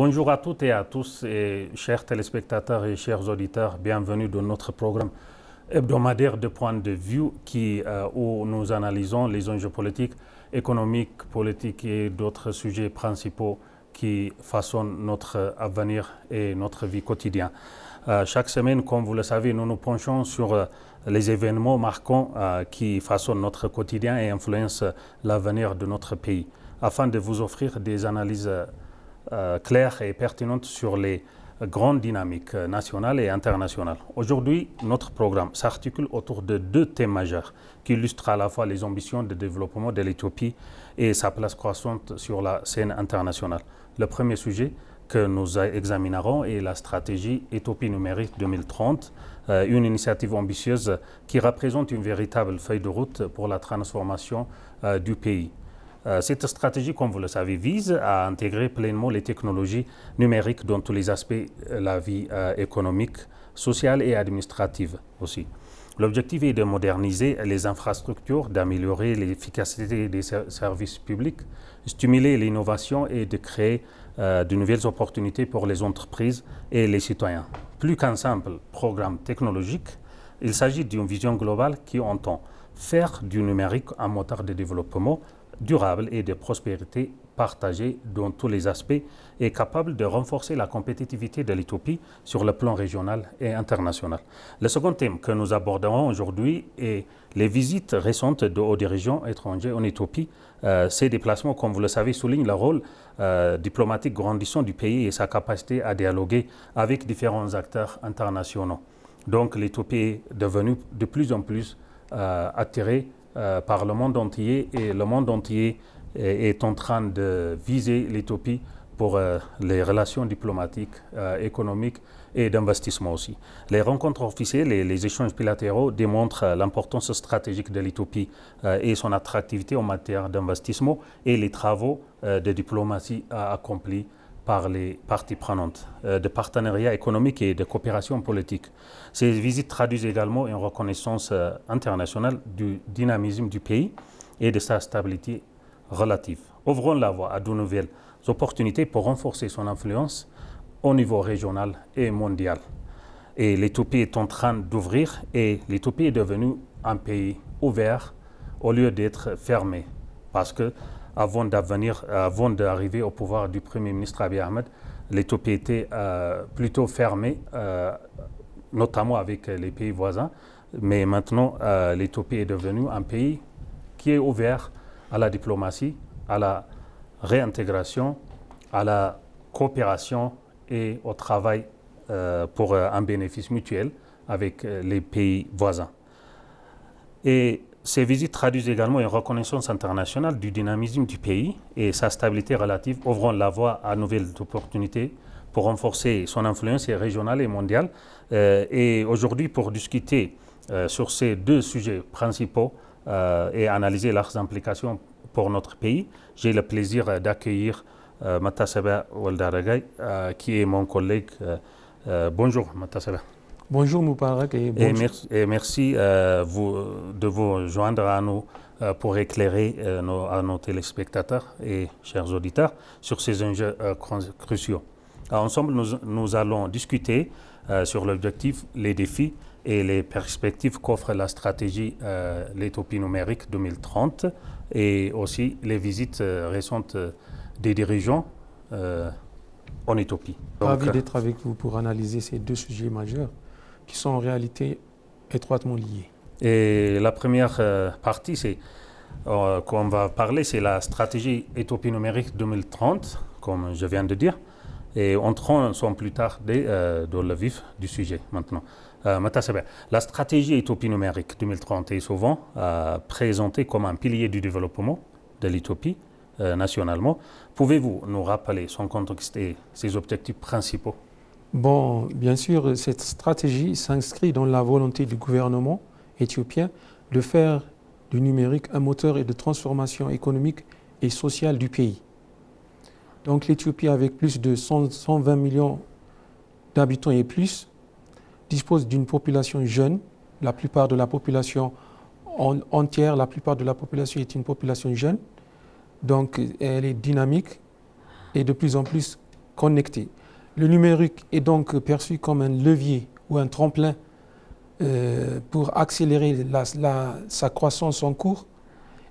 Bonjour à toutes et à tous, et chers téléspectateurs et chers auditeurs, bienvenue dans notre programme hebdomadaire de point de vue où nous analysons les enjeux politiques, économiques, politiques et d'autres sujets principaux qui façonnent notre avenir et notre vie quotidienne. Chaque semaine, comme vous le savez, nous nous penchons sur les événements marquants qui façonnent notre quotidien et influencent l'avenir de notre pays, afin de vous offrir des analyses claires et pertinentes sur les grandes dynamiques nationales et internationales. Aujourd'hui, notre programme s'articule autour de deux thèmes majeurs qui illustrent à la fois les ambitions de développement de l'Éthiopie et sa place croissante sur la scène internationale. Le premier sujet que nous examinerons est la stratégie Éthiopie numérique 2030, une initiative ambitieuse qui représente une véritable feuille de route pour la transformation du pays. Cette stratégie, comme vous le savez, vise à intégrer pleinement les technologies numériques dans tous les aspects de la vie économique, sociale et administrative aussi. L'objectif est de moderniser les infrastructures, d'améliorer l'efficacité des services publics, stimuler l'innovation et de créer de nouvelles opportunités pour les entreprises et les citoyens. Plus qu'un simple programme technologique, il s'agit d'une vision globale qui entend faire du numérique un moteur de développement durable et de prospérité partagée dans tous les aspects et capable de renforcer la compétitivité de l'Éthiopie sur le plan régional et international. Le second thème que nous aborderons aujourd'hui est les visites récentes de hauts dirigeants étrangers en Éthiopie. Ces déplacements, comme vous le savez, soulignent le rôle diplomatique grandissant du pays et sa capacité à dialoguer avec différents acteurs internationaux. Donc l'Éthiopie est devenue de plus en plus attirée par le monde entier, et le monde entier est en train de viser l'Éthiopie pour les relations diplomatiques, économiques et d'investissement aussi. Les rencontres officielles et les échanges bilatéraux démontrent l'importance stratégique de l'Éthiopie et son attractivité en matière d'investissement et les travaux de diplomatie accomplis par les parties prenantes, de partenariat économique et de coopération politique. Ces visites traduisent également une reconnaissance internationale du dynamisme du pays et de sa stabilité relative, ouvrant la voie à de nouvelles opportunités pour renforcer son influence au niveau régional et mondial. Et l'Éthiopie est en train d'ouvrir, et l'Éthiopie est devenue un pays ouvert au lieu d'être fermé, parce que avant d'arriver au pouvoir du Premier ministre Abiy Ahmed, l'Éthiopie était plutôt fermée, notamment avec les pays voisins. Mais maintenant, l'Éthiopie est devenue un pays qui est ouvert à la diplomatie, à la réintégration, à la coopération et au travail pour un bénéfice mutuel avec les pays voisins. Et ces visites traduisent également une reconnaissance internationale du dynamisme du pays et sa stabilité relative, ouvrant la voie à nouvelles opportunités pour renforcer son influence régionale et mondiale. Et aujourd'hui, pour discuter sur ces deux sujets principaux et analyser leurs implications pour notre pays, j'ai le plaisir d'accueillir Mataseba Waldaragay, qui est mon collègue. Bonjour Mataseba. Bonjour Moubarak et bonjour. Et merci de vous joindre à nous pour éclairer à nos téléspectateurs et chers auditeurs sur ces enjeux cruciaux. Ensemble, nous allons discuter sur l'objectif, les défis et les perspectives qu'offre la stratégie l'Éthiopie numérique 2030 et aussi les visites récentes des dirigeants en Éthiopie. Ravi d'être avec vous pour analyser ces deux sujets majeurs qui sont en réalité étroitement liés. Et la première partie qu'on va parler, c'est la stratégie Éthiopie numérique 2030, comme je viens de dire. Et entrons sans plus tarder dans le vif du sujet maintenant. Mataseba, la stratégie Éthiopie numérique 2030 est souvent présentée comme un pilier du développement de l'Éthiopie nationalement. Pouvez-vous nous rappeler son contexte et ses objectifs principaux? Bon, bien sûr, cette stratégie s'inscrit dans la volonté du gouvernement éthiopien de faire du numérique un moteur de transformation économique et sociale du pays. Donc l'Éthiopie, avec plus de 120 millions d'habitants et plus, dispose d'une population jeune. La plupart de la population entière, la plupart de la population est une population jeune. Donc elle est dynamique et de plus en plus connectés. Le numérique est donc perçu comme un levier ou un tremplin pour accélérer sa croissance en cours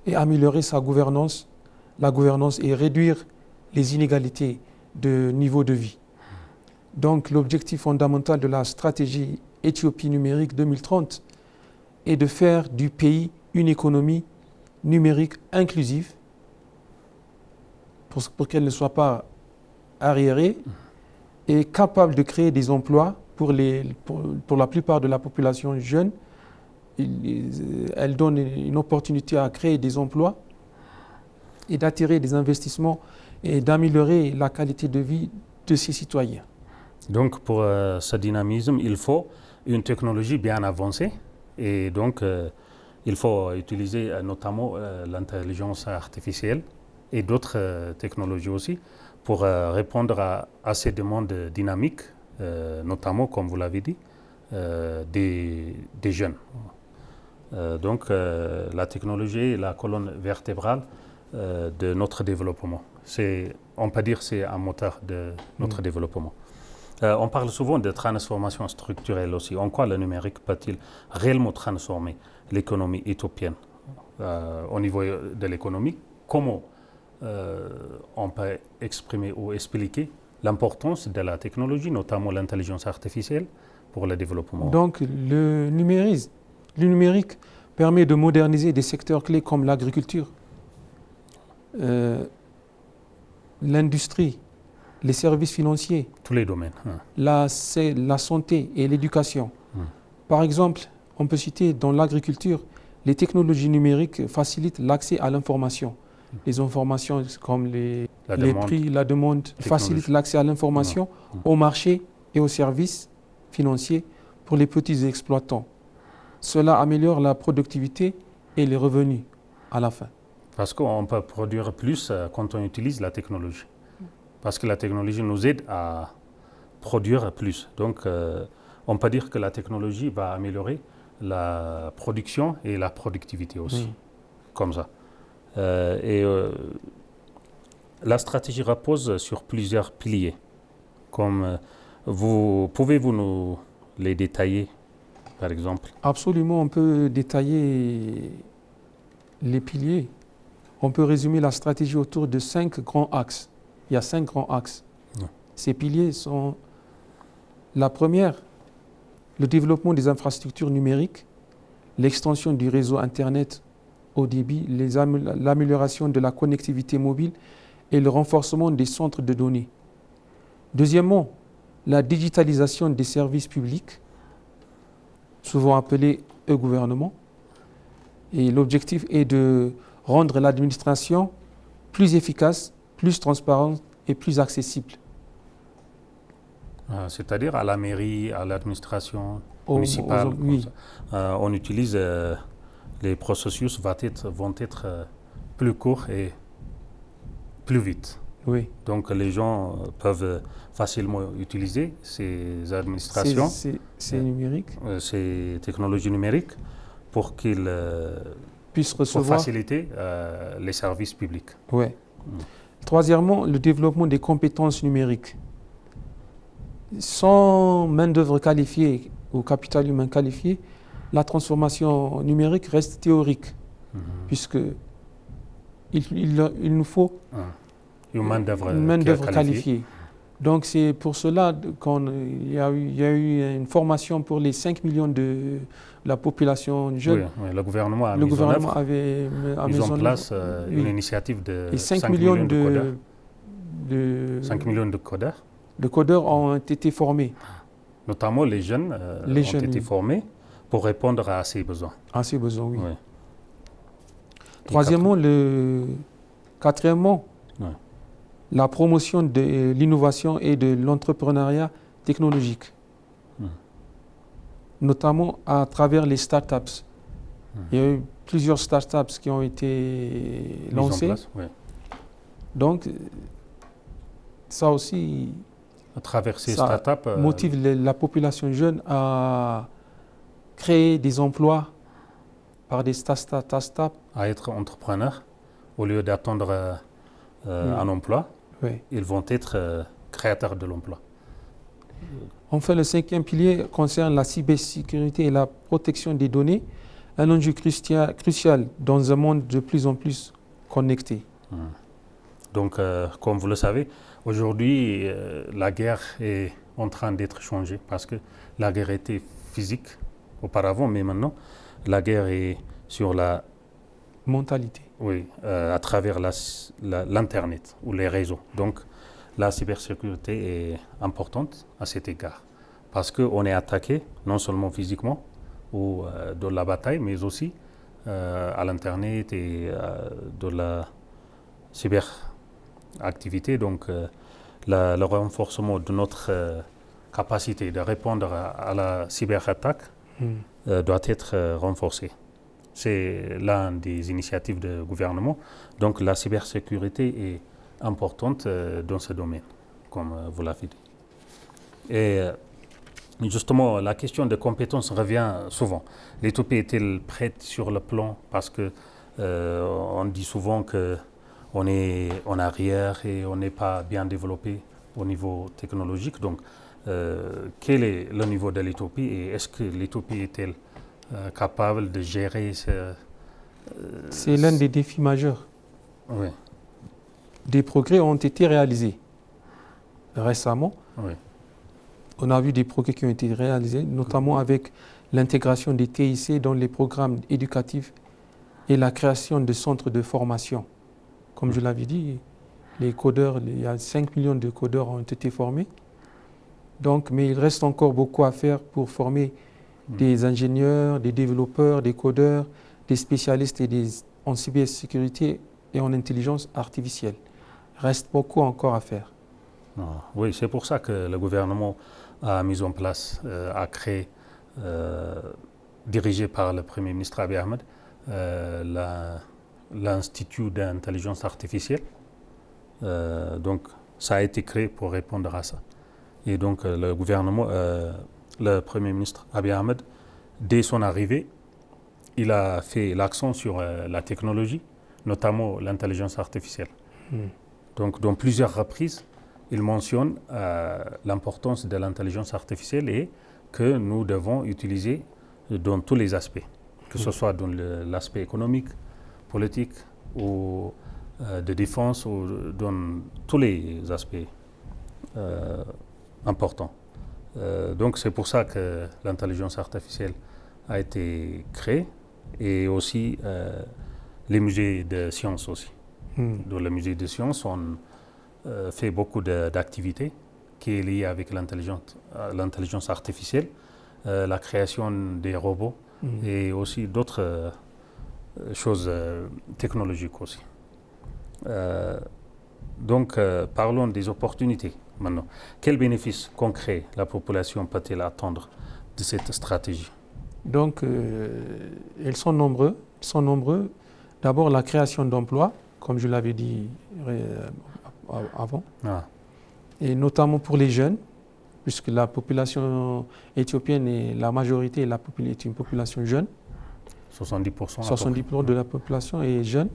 et améliorer la gouvernance et réduire les inégalités de niveau de vie. Donc l'objectif fondamental de la stratégie Éthiopie numérique 2030 est de faire du pays une économie numérique inclusive pour qu'elle ne soit pas arriérée et capable de créer des emplois pour la plupart de la population jeune. Elle donne une opportunité à créer des emplois et d'attirer des investissements et d'améliorer la qualité de vie de ses citoyens. Donc pour ce dynamisme, il faut une technologie bien avancée et donc il faut utiliser notamment l'intelligence artificielle et d'autres technologies aussi pour répondre à ces demandes dynamiques, notamment, comme vous l'avez dit, des jeunes. Donc la technologie est la colonne vertébrale de notre développement. On peut dire que c'est un moteur de notre développement. On parle souvent de transformation structurelle aussi. En quoi le numérique peut-il réellement transformer l'économie éthiopienne au niveau de l'économie? Comment on peut exprimer ou expliquer l'importance de la technologie, notamment l'intelligence artificielle, pour le développement? Donc le numérique permet de moderniser des secteurs clés comme l'agriculture, l'industrie, les services financiers, tous les domaines, la santé et l'éducation. Par exemple, on peut citer dans l'agriculture, les technologies numériques facilitent l'accès à l'information. Les informations comme les prix, la demande, facilitent l'accès à l'information, au marché et aux services financiers pour les petits exploitants. Cela améliore la productivité et les revenus à la fin. Parce qu'on peut produire plus quand on utilise la technologie. Parce que la technologie nous aide à produire plus. Donc, on peut dire que la technologie va améliorer la production et la productivité aussi, comme ça. La stratégie repose sur plusieurs piliers. Pouvez-vous nous les détailler, par exemple? Absolument, on peut détailler les piliers. On peut résumer la stratégie autour de 5 grands axes. Il y a 5 grands axes. Ces piliers sont la première, le développement des infrastructures numériques, l'extension du réseau Internet haut débit, l'amélioration de la connectivité mobile et le renforcement des centres de données. Deuxièmement, la digitalisation des services publics, souvent appelés e-gouvernement. Et l'objectif est de rendre l'administration plus efficace, plus transparente et plus accessible. C'est-à-dire à la mairie, à l'administration municipale, on utilise les processus vont être plus courts et plus vite. Oui. Donc les gens peuvent facilement utiliser ces administrations, ces technologies numériques pour qu'ils puissent pour faciliter les services publics. Oui. Troisièmement, le développement des compétences numériques. Sans main-d'œuvre qualifiée ou capital humain qualifié, la transformation numérique reste théorique, puisque il nous faut une main-d'œuvre qualifiée. Donc c'est pour cela qu'il y a eu une formation pour les 5 millions de la population jeune. Oui, le gouvernement a mis en place une initiative de 5 millions de codeurs. 5 millions de codeurs. De codeurs ont été formés. Notamment les jeunes ont été formés pour répondre à ces besoins. À ces besoins, oui. Troisièmement, quatrièmement, la promotion de l'innovation et de l'entrepreneuriat technologique, notamment à travers les startups. Il y a eu plusieurs startups qui ont été lancées. Donc, ça aussi, à travers ces startups, motive la population jeune à créer des emplois par des startups. À être entrepreneur, au lieu d'attendre un emploi, ils vont être créateur de l'emploi. Enfin, le cinquième pilier concerne la cybersécurité et la protection des données, un enjeu crucial dans un monde de plus en plus connecté. Donc, comme vous le savez, aujourd'hui, la guerre est en train d'être changée parce que la guerre était physique auparavant, mais maintenant, la guerre est sur la mentalité. Oui, à travers l'Internet ou les réseaux. Donc, la cybersécurité est importante à cet égard parce qu'on est attaqué non seulement physiquement ou dans la bataille, mais aussi à l'Internet et de la cyberactivité. Donc, le renforcement de notre capacité de répondre à la cyberattaque doit être renforcé. C'est l'une des initiatives du gouvernement. Donc la cybersécurité est importante dans ce domaine, comme vous l'avez dit. Et justement, la question de compétences revient souvent. L'Éthiopie est-elle prête sur le plan parce que on dit souvent qu'on est en arrière et on n'est pas bien développé au niveau technologique. Donc, quel est le niveau de l'Éthiopie et est-ce que l'Éthiopie est-elle capable de gérer c'est l'un des défis majeurs. Oui. Des progrès ont été réalisés récemment. Oui. On a vu des progrès qui ont été réalisés, notamment avec l'intégration des TIC dans les programmes éducatifs et la création de centres de formation. Comme je l'avais dit, les codeurs, il y a 5 millions de codeurs ont été formés. Donc, mais il reste encore beaucoup à faire pour former des ingénieurs, des développeurs, des codeurs, des spécialistes en cybersécurité et en intelligence artificielle. Il reste beaucoup encore à faire. Oui, c'est pour ça que le gouvernement a mis en place, a créé, dirigé par le Premier ministre Abiy Ahmed, l'Institut d'intelligence artificielle. Donc, ça a été créé pour répondre à ça. Et donc, le gouvernement, le Premier ministre Abiy Ahmed, dès son arrivée, il a fait l'accent sur la technologie, notamment l'intelligence artificielle. Donc, dans plusieurs reprises, il mentionne l'importance de l'intelligence artificielle et que nous devons utiliser dans tous les aspects, que ce soit dans l'aspect économique, politique ou de défense ou dans tous les aspects importants. Donc c'est pour ça que l'intelligence artificielle a été créée et aussi les musées de sciences aussi. Dans les musées de sciences, on fait beaucoup d'activités qui est liée avec l'intelligence artificielle, la création des robots et aussi d'autres choses technologiques aussi. Donc, parlons des opportunités maintenant. Quels bénéfices concrets la population peut-elle attendre de cette stratégie? Donc, ils sont nombreux. D'abord, la création d'emplois, comme je l'avais dit avant, et notamment pour les jeunes, puisque la population éthiopienne est la majorité est une population jeune. 70%. 70% de la population est jeune.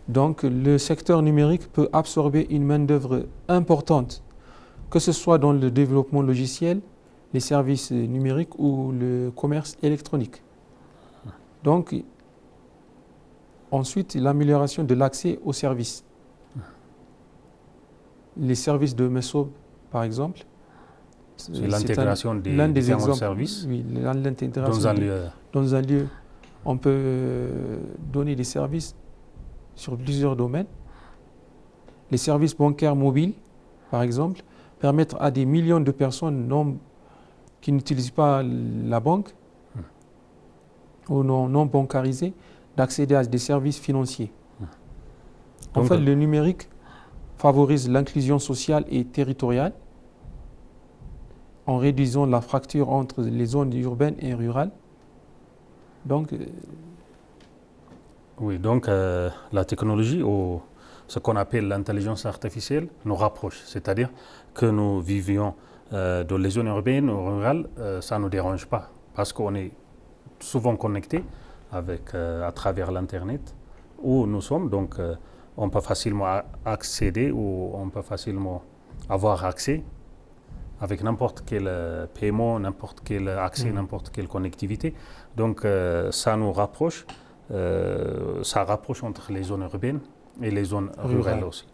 Donc le secteur numérique peut absorber une main-d'œuvre importante, que ce soit dans le développement logiciel, les services numériques ou le commerce électronique. Donc ensuite, l'amélioration de l'accès aux services. Les services de MESOB, par exemple. C'est l'intégration des différents services. Oui, l'intégration dans un lieu. On peut donner des services sur plusieurs domaines. Les services bancaires mobiles, par exemple, permettent à des millions de personnes qui n'utilisent pas la banque ou non bancarisées d'accéder à des services financiers. En fait, le numérique favorise l'inclusion sociale et territoriale en réduisant la fracture entre les zones urbaines et rurales. Donc, oui, donc la technologie ou ce qu'on appelle l'intelligence artificielle nous rapproche, c'est-à-dire que nous vivions dans les zones urbaines ou rurales, ça ne nous dérange pas parce qu'on est souvent connectés à travers l'Internet où nous sommes, donc on peut facilement accéder ou on peut facilement avoir accès avec n'importe quel paiement, n'importe quel accès, n'importe quelle connectivité. Donc ça nous rapproche, ça rapproche entre les zones urbaines et les zones rurales aussi.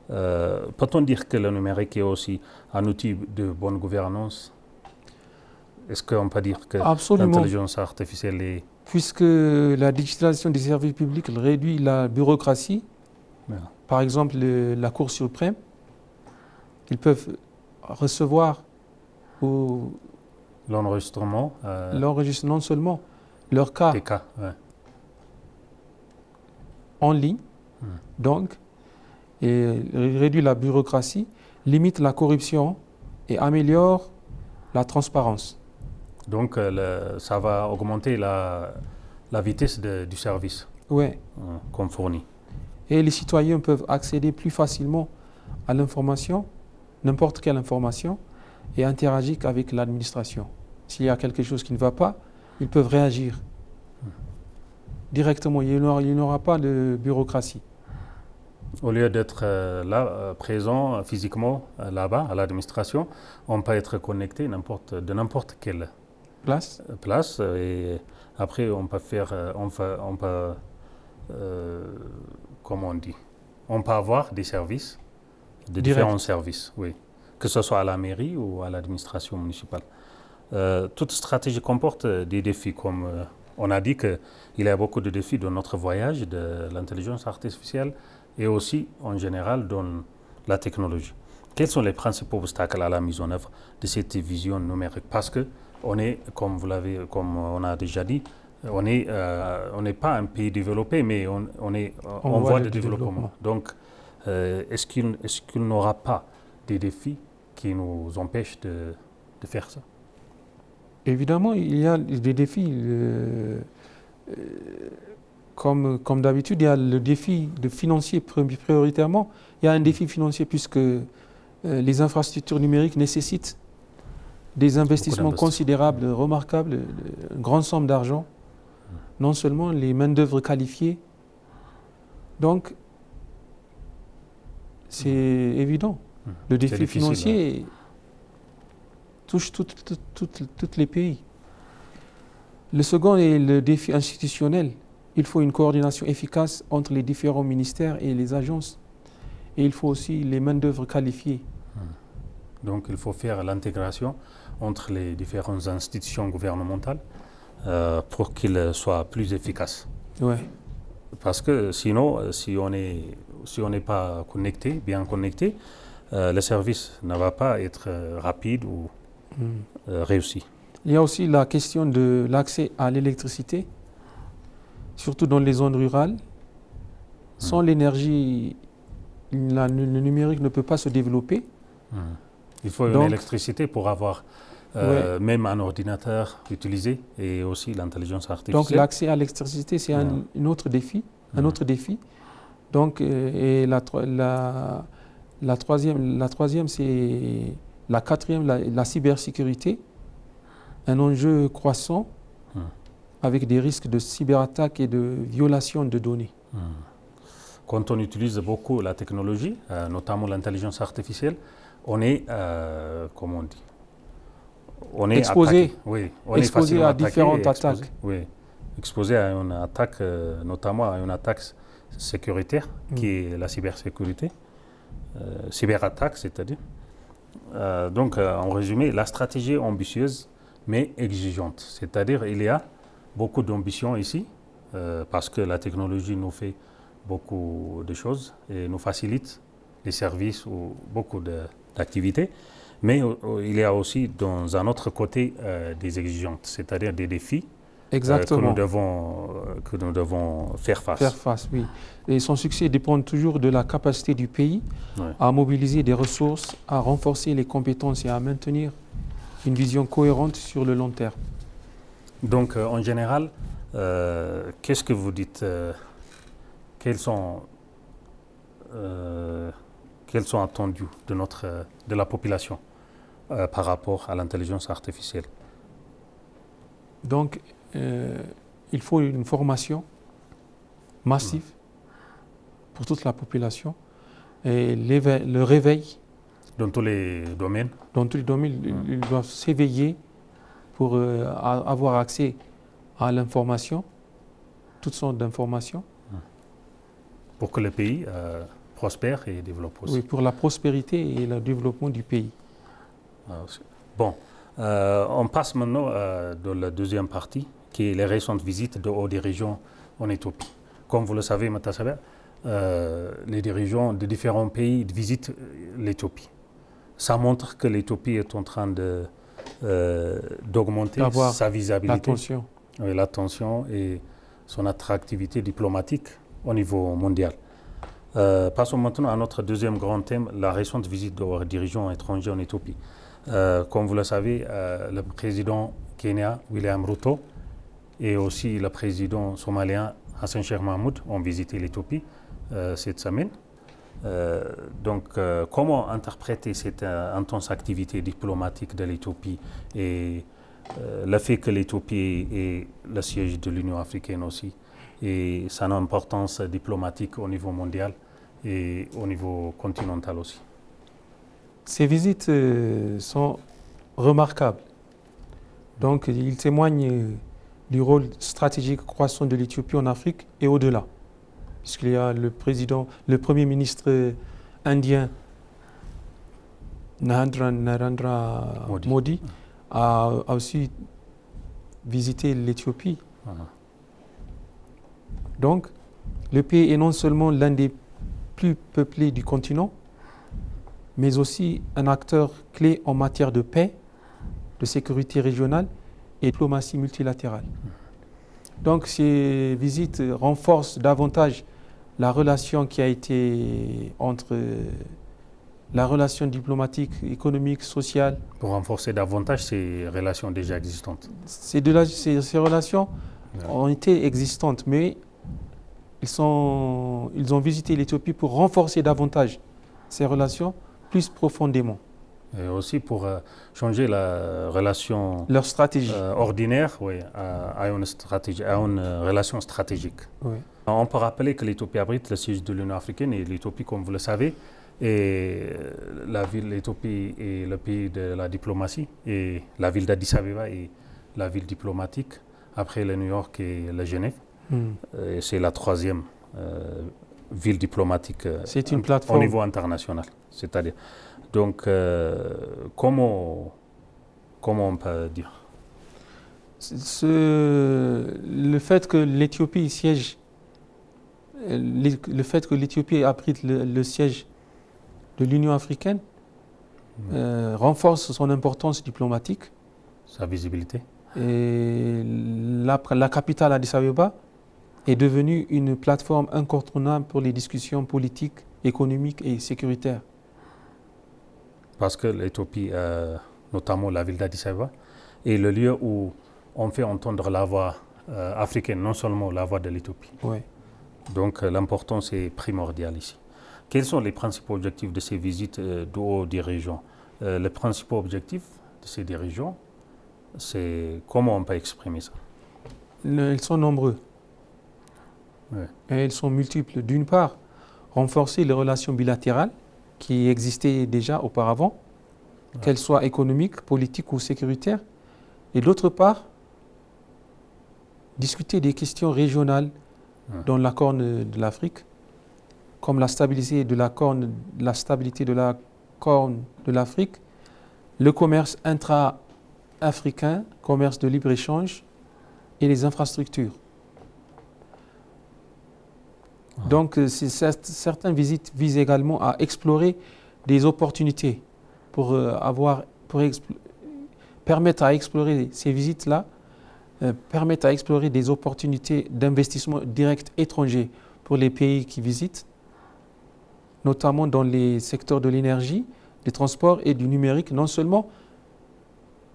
Peut-on dire que le numérique est aussi un outil de bonne gouvernance? Est-ce qu'on peut dire que l'intelligence artificielle est... Puisque la digitalisation des services publics réduit la bureaucratie, par exemple la Cour suprême, ils peuvent recevoir l'enregistrement non seulement leur cas, en ligne, donc, et réduit la bureaucratie, limite la corruption et améliore la transparence. Donc ça va augmenter la vitesse du service qu'on fournit. Et les citoyens peuvent accéder plus facilement à l'information, n'importe quelle information, et interagir avec l'administration. S'il y a quelque chose qui ne va pas, ils peuvent réagir directement. Il n'y aura pas de bureaucratie. Au lieu d'être présent physiquement là-bas, à l'administration, on peut être connecté de n'importe quelle place. Et après, on peut faire, comment on dit, on peut avoir des services, différents services, oui, que ce soit à la mairie ou à l'administration municipale. Toute stratégie comporte des défis, comme on a dit qu'il y a beaucoup de défis dans notre voyage de l'intelligence artificielle et aussi en général dans la technologie. Quels sont les principaux obstacles à la mise en œuvre de cette vision numérique? Parce que on est, comme on a déjà dit, on n'est pas un pays développé, mais on est en voie de développement. Donc, est-ce qu'il n'aura pas des défis qui nous empêchent de faire ça? Évidemment, il y a des défis. Comme d'habitude, il y a le défi financier prioritairement. Il y a un défi financier puisque les infrastructures numériques nécessitent des investissements considérables, remarquables, une grande somme d'argent, non seulement les main-d'œuvre qualifiées. Donc, c'est évident. Le défi financier touche tous les pays. Le second est le défi institutionnel. Il faut une coordination efficace entre les différents ministères et les agences. Et il faut aussi les main-d'œuvre qualifiées. Donc, il faut faire l'intégration entre les différentes institutions gouvernementales pour qu'ils soient plus efficaces. Ouais. Parce que sinon, si on n'est pas bien connecté, le service ne va pas être rapide ou réussi. Il y a aussi la question de l'accès à l'électricité, surtout dans les zones rurales. Sans l'énergie, le numérique ne peut pas se développer. Il faut une électricité pour avoir même un ordinateur utilisé et aussi l'intelligence artificielle. Donc l'accès à l'électricité, c'est un autre défi. Donc, et la troisième, c'est la quatrième, la cybersécurité, un enjeu croissant avec des risques de cyberattaque et de violation de données. Quand on utilise beaucoup la technologie, notamment l'intelligence artificielle, on est, comment on dit, on est exposé, exposé à différentes attaques. Exposé à une attaque, notamment à une attaque sécuritaire qui est la cybersécurité, cyberattaque c'est-à-dire. Donc en résumé, la stratégie est ambitieuse mais exigeante, c'est-à-dire il y a beaucoup d'ambition ici parce que la technologie nous fait beaucoup de choses et nous facilite les services ou beaucoup d'activités, mais il y a aussi dans un autre côté des exigences, c'est-à-dire des défis que nous devons faire face. Faire face, oui. Et son succès dépend toujours de la capacité du pays à mobiliser des ressources, à renforcer les compétences et à maintenir une vision cohérente sur le long terme. Donc, en général, qu'est-ce que vous dites quels sont attendus de la population par rapport à l'intelligence artificielle? Donc, il faut une formation massive pour toute la population et le réveil Dans tous les domaines. Dans tous les domaines, ils doivent s'éveiller pour avoir accès à l'information, toutes sortes d'informations. Pour que le pays prospère et développe aussi. Oui, pour la prospérité et le développement du pays. Bon, on passe maintenant dans la deuxième partie, qui est les récentes visites de hauts dirigeants en Éthiopie. Comme vous le savez, Matasaber, les dirigeants de différents pays visitent l'Éthiopie. Ça montre que l'Éthiopie est en train d'augmenter sa visibilité, l'attention et son attractivité diplomatique au niveau mondial. Passons maintenant à notre deuxième grand thème, la récente visite de dirigeants étrangers en Éthiopie. Comme vous le savez, le président Kenya, William Ruto, et aussi le président somalien Hassan Sheikh Mahmoud ont visité l'Éthiopie cette semaine. Donc, comment interpréter cette intense activité diplomatique de l'Éthiopie et le fait que l'Éthiopie est le siège de l'Union africaine aussi et son importance diplomatique au niveau mondial et au niveau continental aussi? Ces visites sont remarquables. Donc, ils témoignent du rôle stratégique croissant de l'Éthiopie en Afrique et au-delà. Puisqu'il y a le premier ministre indien Narendra Modi a aussi visité l'Éthiopie. Donc, le pays est non seulement l'un des plus peuplés du continent, mais aussi un acteur clé en matière de paix, de sécurité régionale et de diplomatie multilatérale. Donc ces visites renforcent davantage la relation qui a été entre la relation diplomatique, économique, sociale. Pour renforcer davantage ces relations déjà existantes. Ces relations ont été existantes, mais ils ont visité l'Éthiopie pour renforcer davantage ces relations plus profondément. Et aussi pour changer la relation leur stratégie ordinaire à une relation stratégique. Oui. On peut rappeler que l'Éthiopie abrite le siège de l'Union africaine et l'Éthiopie, comme vous le savez, l'Éthiopie est le pays de la diplomatie et la ville d'Addis Abeba est la ville diplomatique après le New York et la Genève. Et c'est la troisième ville diplomatique au niveau international. C'est-à-dire, donc, comment on peut dire? Le fait que l'Éthiopie siège, le fait que l'Éthiopie abrite le siège de l'Union africaine renforce son importance diplomatique. Sa visibilité. Et la capitale Addis Abeba est devenue une plateforme incontournable pour les discussions politiques, économiques et sécuritaires. Parce que l'Éthiopie, notamment la ville d'Addis Abeba, est le lieu où on fait entendre la voix africaine, non seulement la voix de l'Éthiopie. Oui. Donc l'importance est primordiale ici. Quels sont les principaux objectifs de ces visites de hauts dirigeants? Les principaux objectifs de ces dirigeants, c'est comment on peut exprimer ça? Ils sont nombreux. Oui. Et ils sont multiples. D'une part, renforcer les relations bilatérales qui existaient déjà auparavant, qu'elles soient économiques, politiques ou sécuritaires. Et d'autre part, discuter des questions régionales dans la Corne de l'Afrique, comme la stabilité de la Corne de l'Afrique, le commerce intra-africain, commerce de libre-échange et les infrastructures. Donc, certaines visites visent également à explorer des opportunités permettre à explorer ces visites-là, permettent à explorer des opportunités d'investissement direct étranger pour les pays qui visitent, notamment dans les secteurs de l'énergie, des transports et du numérique. Non seulement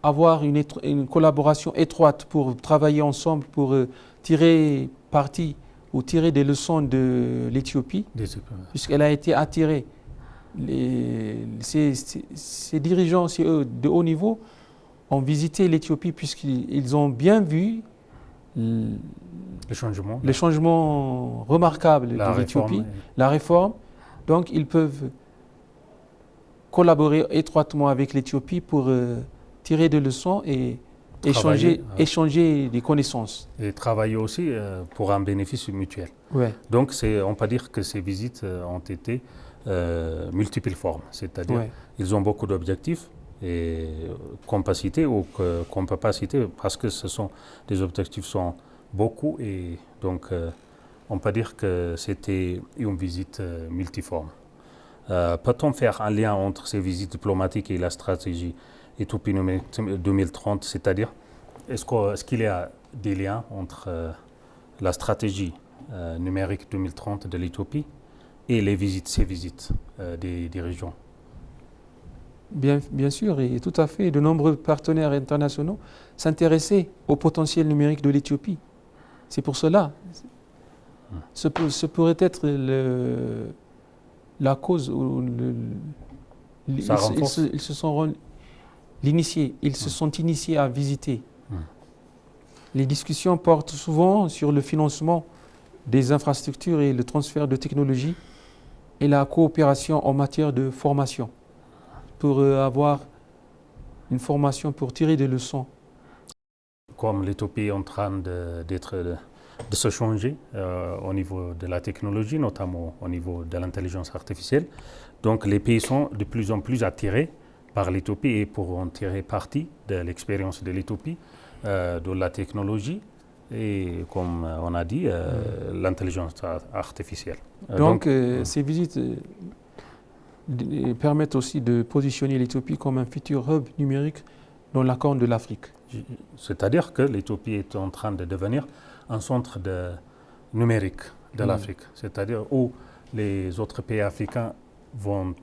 avoir une collaboration étroite pour travailler ensemble, pour tirer parti ou tirer des leçons de l'Éthiopie, puisqu'elle a été attirée. Ces dirigeants de haut niveau ont visité l'Éthiopie puisqu'ils ont bien vu les changements remarquables de l'Éthiopie, la réforme. Donc ils peuvent collaborer étroitement avec l'Éthiopie pour tirer des leçons et échanger des connaissances. Et travailler aussi pour un bénéfice mutuel. Ouais. Donc on peut dire que ces visites ont été multiples formes, c'est-à-dire ils ont beaucoup d'objectifs et qu'on peut citer ou qu'on ne peut pas citer parce que les objectifs sont beaucoup et donc on peut dire que c'était une visite multiforme. Peut-on faire un lien entre ces visites diplomatiques et la stratégie Éthiopie numérique 2030, c'est-à-dire est-ce qu'il y a des liens entre la stratégie numérique 2030 de l'Éthiopie et ces visites des régions? Bien sûr, et tout à fait. De nombreux partenaires internationaux s'intéressaient au potentiel numérique de l'Éthiopie. C'est pour cela. Ce pourrait être la cause où ils se sont initiés à visiter. Les discussions portent souvent sur le financement des infrastructures et le transfert de technologies et la coopération en matière de formation pour avoir une formation pour tirer des leçons. Comme l'Éthiopie est en train de se changer au niveau de la technologie, notamment au niveau de l'intelligence artificielle. Donc les pays sont de plus en plus attirés par l'Éthiopie et pour en tirer parti de l'expérience de l'Éthiopie, de la technologie et, comme on a dit, l'intelligence artificielle. Donc ces visites permettent aussi de positionner l'Éthiopie comme un futur hub numérique dans la Corne de l'Afrique. C'est-à-dire que l'Éthiopie est en train de devenir un centre numérique de l'Afrique, c'est-à-dire où les autres pays africains vont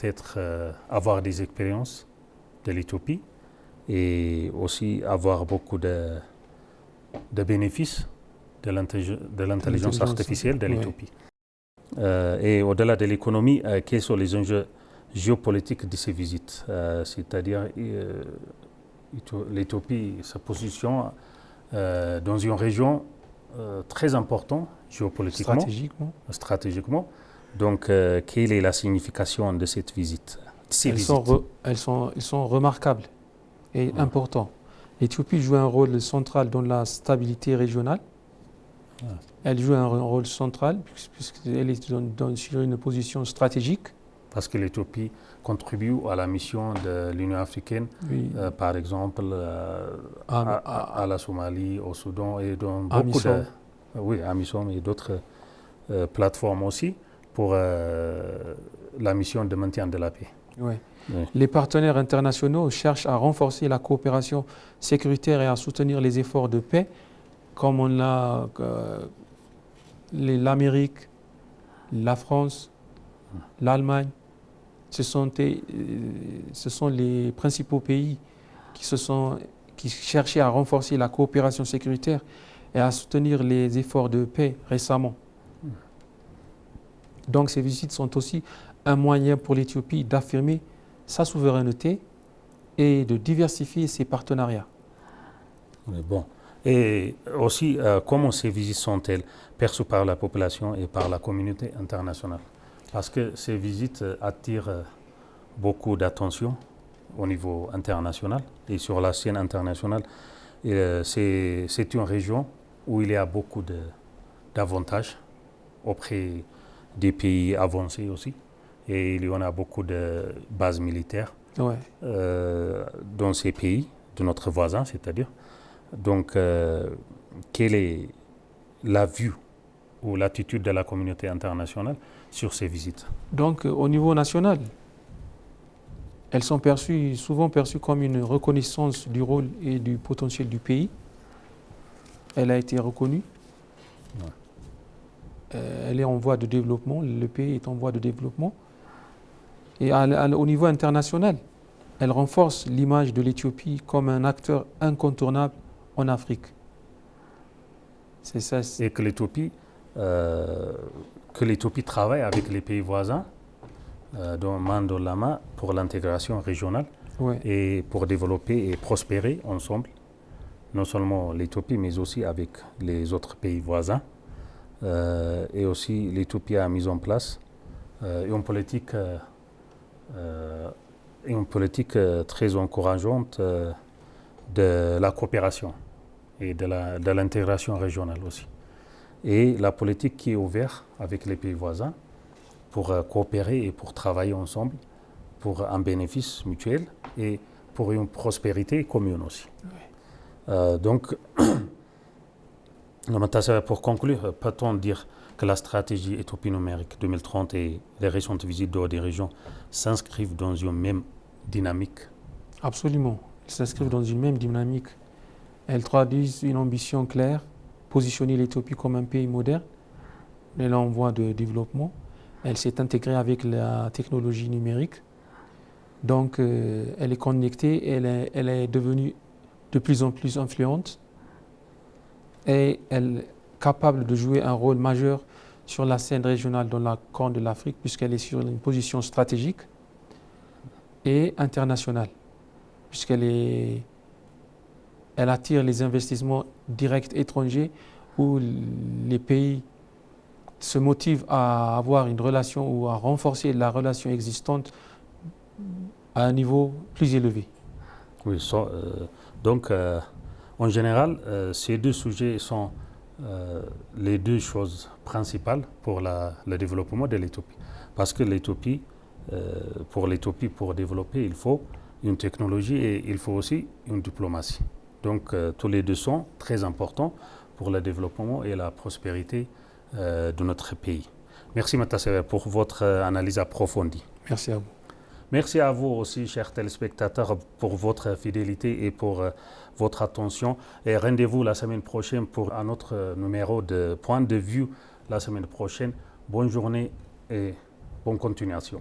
avoir des expériences de l'Éthiopie et aussi avoir beaucoup de bénéfices de l'intelligence artificielle de l'Éthiopie. Et au-delà de l'économie, quels sont les enjeux géopolitiques de ces visites? C'est-à-dire l'Éthiopie se positionne dans une région très importante stratégiquement. Donc, quelle est la signification de cette visite? Elles sont remarquables et importantes. L'Éthiopie joue un rôle central dans la stabilité régionale. Elle joue un rôle central puisqu'elle est sur une position stratégique. Parce que l'Éthiopie contribue à la mission de l'Union africaine, par exemple à la Somalie, au Soudan et dans beaucoup AMISOM et d'autres plateformes aussi pour la mission de maintien de la paix. Les partenaires internationaux cherchent à renforcer la coopération sécuritaire et à soutenir les efforts de paix, comme on l'a l'Amérique, la France, l'Allemagne. Ce sont les principaux pays qui cherchaient à renforcer la coopération sécuritaire et à soutenir les efforts de paix récemment. Donc ces visites sont aussi un moyen pour l'Éthiopie d'affirmer sa souveraineté et de diversifier ses partenariats. Bon. Et aussi, comment ces visites sont-elles perçues par la population et par la communauté internationale? Parce que ces visites attirent beaucoup d'attention au niveau international et sur la scène internationale. C'est une région où il y a beaucoup d'avantages auprès des pays avancés aussi. Et il y en a beaucoup de bases militaires dans ces pays, de notre voisin, c'est-à-dire. Donc, quelle est la vue ou l'attitude de la communauté internationale sur ces visites? Donc, au niveau national, elles sont souvent perçues comme une reconnaissance du rôle et du potentiel du pays. Elle a été reconnue. Elle est en voie de développement, le pays est en voie de développement. Et au niveau international, elle renforce l'image de l'Éthiopie comme un acteur incontournable en Afrique. C'est ça. Et que l'Éthiopie travaille avec les pays voisins, main dans la main, pour l'intégration régionale et pour développer et prospérer ensemble, non seulement l'Éthiopie, mais aussi avec les autres pays voisins. Et aussi, l'Éthiopie a mis en place une politique une politique très encourageante de la coopération et de l'intégration régionale aussi. Et la politique qui est ouverte avec les pays voisins pour coopérer et pour travailler ensemble pour un bénéfice mutuel et pour une prospérité commune aussi. Oui. Donc, pour conclure, peut-on dire que la stratégie Éthiopie numérique 2030 et les récentes visites de haut dirigeants s'inscrivent dans une même dynamique? Absolument, ils s'inscrivent dans une même dynamique. Elles traduisent une ambition claire, positionner l'Éthiopie comme un pays moderne, elle est en voie de développement. Elle s'est intégrée avec la technologie numérique. Donc, elle est connectée, elle est devenue de plus en plus influente et elle est capable de jouer un rôle majeur sur la scène régionale dans la Corne de l'Afrique, puisqu'elle est sur une position stratégique et internationale, elle attire les investissements directs étrangers où les pays se motivent à avoir une relation ou à renforcer la relation existante à un niveau plus élevé. Oui, donc en général, ces deux sujets sont les deux choses principales pour le développement de l'Éthiopie. Parce que l'Éthiopie, pour développer, il faut une technologie et il faut aussi une diplomatie. Donc tous les deux sont très importants pour le développement et la prospérité de notre pays. Merci Matasewe pour votre analyse approfondie. Merci à vous. Merci à vous aussi, chers téléspectateurs, pour votre fidélité et pour votre attention. Et rendez-vous la semaine prochaine pour un autre numéro de Point de Vue la semaine prochaine. Bonne journée et bonne continuation.